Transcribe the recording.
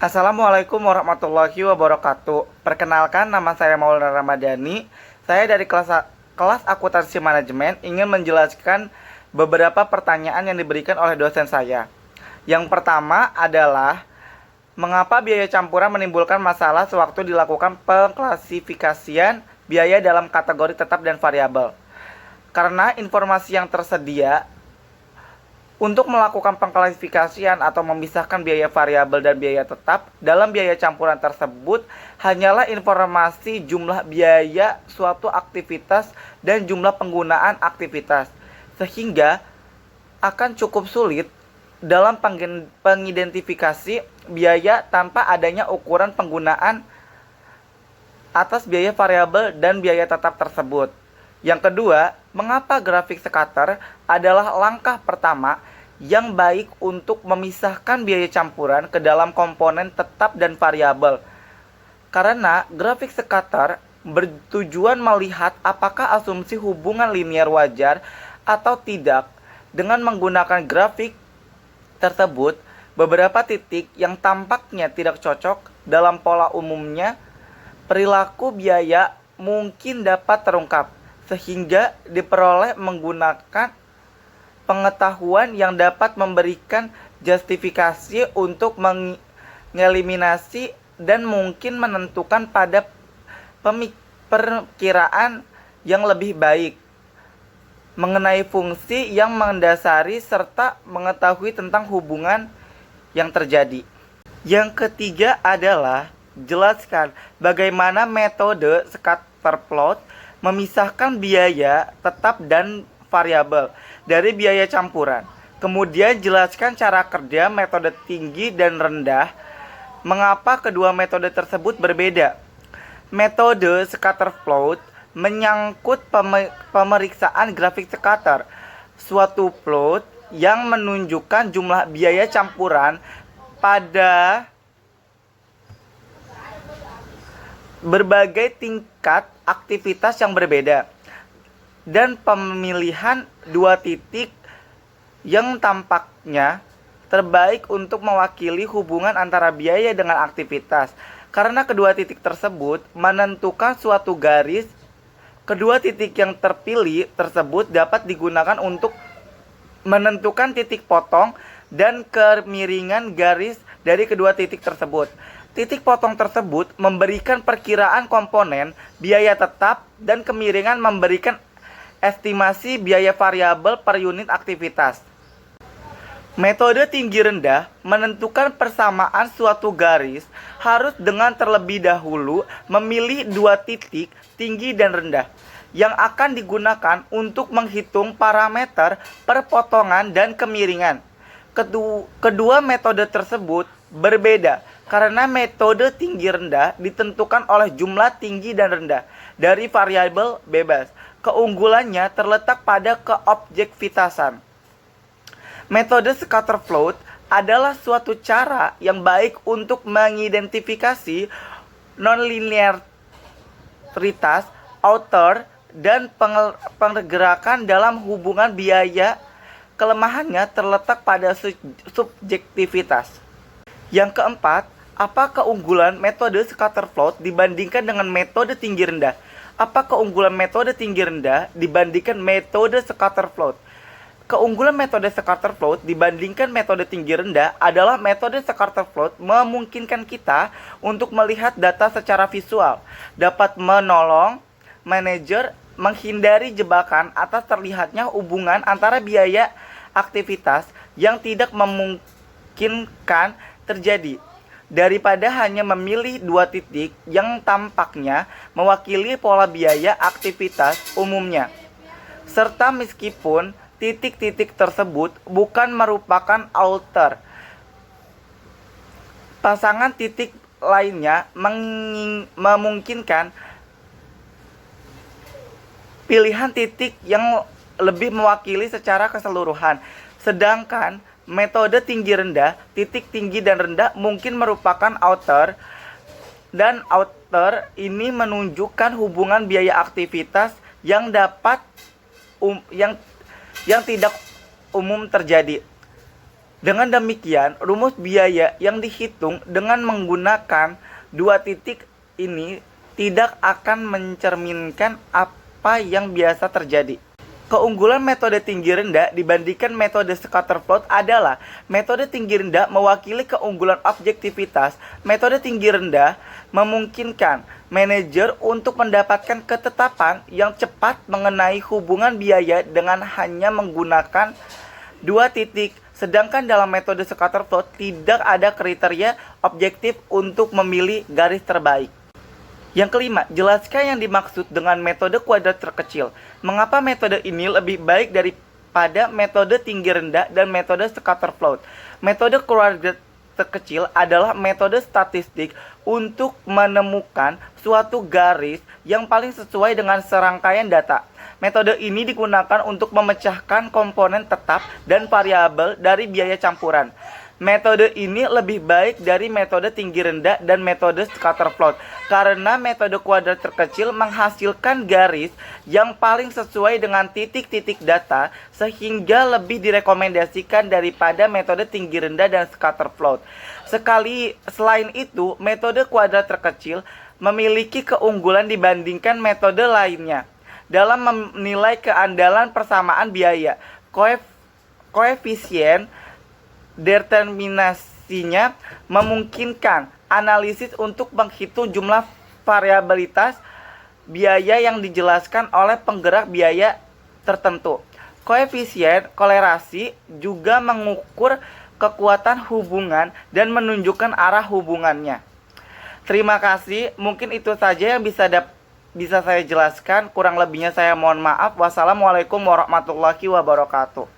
Assalamualaikum warahmatullahi wabarakatuh. Perkenalkan, nama saya Maulana Ramadhani. Saya dari kelas akuntansi manajemen ingin menjelaskan beberapa pertanyaan yang diberikan oleh dosen saya. Yang pertama adalah, mengapa biaya campuran menimbulkan masalah sewaktu dilakukan pengklasifikasian biaya dalam kategori tetap dan variabel? Karena informasi yang tersedia untuk melakukan pengklasifikasian atau memisahkan biaya variabel dan biaya tetap dalam biaya campuran tersebut hanyalah informasi jumlah biaya suatu aktivitas dan jumlah penggunaan aktivitas, sehingga akan cukup sulit dalam pengidentifikasi biaya tanpa adanya ukuran penggunaan atas biaya variabel dan biaya tetap tersebut. Yang kedua, mengapa grafik scatter adalah langkah pertama yang baik untuk memisahkan biaya campuran ke dalam komponen tetap dan variabel? Karena grafik scatter bertujuan melihat apakah asumsi hubungan linear wajar atau tidak. Dengan menggunakan grafik tersebut, beberapa titik yang tampaknya tidak cocok dalam pola umumnya perilaku biaya mungkin dapat terungkap, sehingga diperoleh menggunakan pengetahuan yang dapat memberikan justifikasi untuk mengeliminasi dan mungkin menentukan pada perkiraan yang lebih baik mengenai fungsi yang mendasari serta mengetahui tentang hubungan yang terjadi. Yang ketiga adalah jelaskan bagaimana metode scatter plot memisahkan biaya tetap dan variabel dari biaya campuran. Kemudian jelaskan cara kerja metode tinggi dan rendah. Mengapa kedua metode tersebut berbeda? Metode scatter plot menyangkut pemeriksaan grafik scatter, suatu plot yang menunjukkan jumlah biaya campuran pada berbagai tingkat aktivitas yang berbeda, dan pemilihan dua titik yang tampaknya terbaik untuk mewakili hubungan antara biaya dengan aktivitas. Karena kedua titik tersebut menentukan suatu garis, kedua titik yang terpilih tersebut dapat digunakan untuk menentukan titik potong dan kemiringan garis dari kedua titik tersebut. Titik potong tersebut memberikan perkiraan komponen biaya tetap dan kemiringan memberikan estimasi biaya variabel per unit aktivitas. Metode tinggi rendah menentukan persamaan suatu garis harus dengan terlebih dahulu memilih dua titik tinggi dan rendah yang akan digunakan untuk menghitung parameter perpotongan dan kemiringan. Kedua metode tersebut berbeda karena metode tinggi rendah ditentukan oleh jumlah tinggi dan rendah dari variabel bebas. Keunggulannya terletak pada keobjektivitasan. Metode scatter plot adalah suatu cara yang baik untuk mengidentifikasi nonlinearitas outer dan pergerakan dalam hubungan biaya. Kelemahannya terletak pada subjektivitas. Yang keempat, apa keunggulan metode scatter plot dibandingkan dengan metode tinggi rendah? Apa keunggulan metode tinggi rendah dibandingkan metode scatter plot? Keunggulan metode scatter plot dibandingkan metode tinggi rendah adalah metode scatter plot memungkinkan kita untuk melihat data secara visual, dapat menolong manajer menghindari jebakan atas terlihatnya hubungan antara biaya aktivitas yang tidak memungkinkan terjadi, daripada hanya memilih dua titik yang tampaknya mewakili pola biaya aktivitas umumnya. Serta meskipun titik-titik tersebut bukan merupakan outer, pasangan titik lainnya memungkinkan pilihan titik yang lebih mewakili secara keseluruhan. Sedangkan metode tinggi rendah, titik tinggi dan rendah mungkin merupakan outer, dan outer ini menunjukkan hubungan biaya aktivitas yang dapat yang tidak umum terjadi. Dengan demikian, rumus biaya yang dihitung dengan menggunakan dua titik ini tidak akan mencerminkan apa yang biasa terjadi. Keunggulan metode tinggi rendah dibandingkan metode scatterplot adalah metode tinggi rendah mewakili keunggulan objektivitas. Metode tinggi rendah memungkinkan manajer untuk mendapatkan ketetapan yang cepat mengenai hubungan biaya dengan hanya menggunakan dua titik. Sedangkan dalam metode scatterplot tidak ada kriteria objektif untuk memilih garis terbaik. Yang kelima, jelaskan yang dimaksud dengan metode kuadrat terkecil. Mengapa metode ini lebih baik daripada metode tinggi rendah dan metode scatterplot? Metode kuadrat terkecil adalah metode statistik untuk menemukan suatu garis yang paling sesuai dengan serangkaian data. Metode ini digunakan untuk memecahkan komponen tetap dan variabel dari biaya campuran. Metode ini lebih baik dari metode tinggi rendah dan metode scatterplot karena metode kuadrat terkecil menghasilkan garis yang paling sesuai dengan titik-titik data sehingga lebih direkomendasikan daripada metode tinggi rendah dan scatterplot. Selain itu, metode kuadrat terkecil memiliki keunggulan dibandingkan metode lainnya dalam menilai keandalan persamaan biaya. Koefisien determinasinya memungkinkan analisis untuk menghitung jumlah variabilitas biaya yang dijelaskan oleh penggerak biaya tertentu. Koefisien kolerasi juga mengukur kekuatan hubungan dan menunjukkan arah hubungannya. Terima kasih, mungkin itu saja yang bisa saya jelaskan. Kurang lebihnya saya mohon maaf. Wassalamualaikum warahmatullahi wabarakatuh.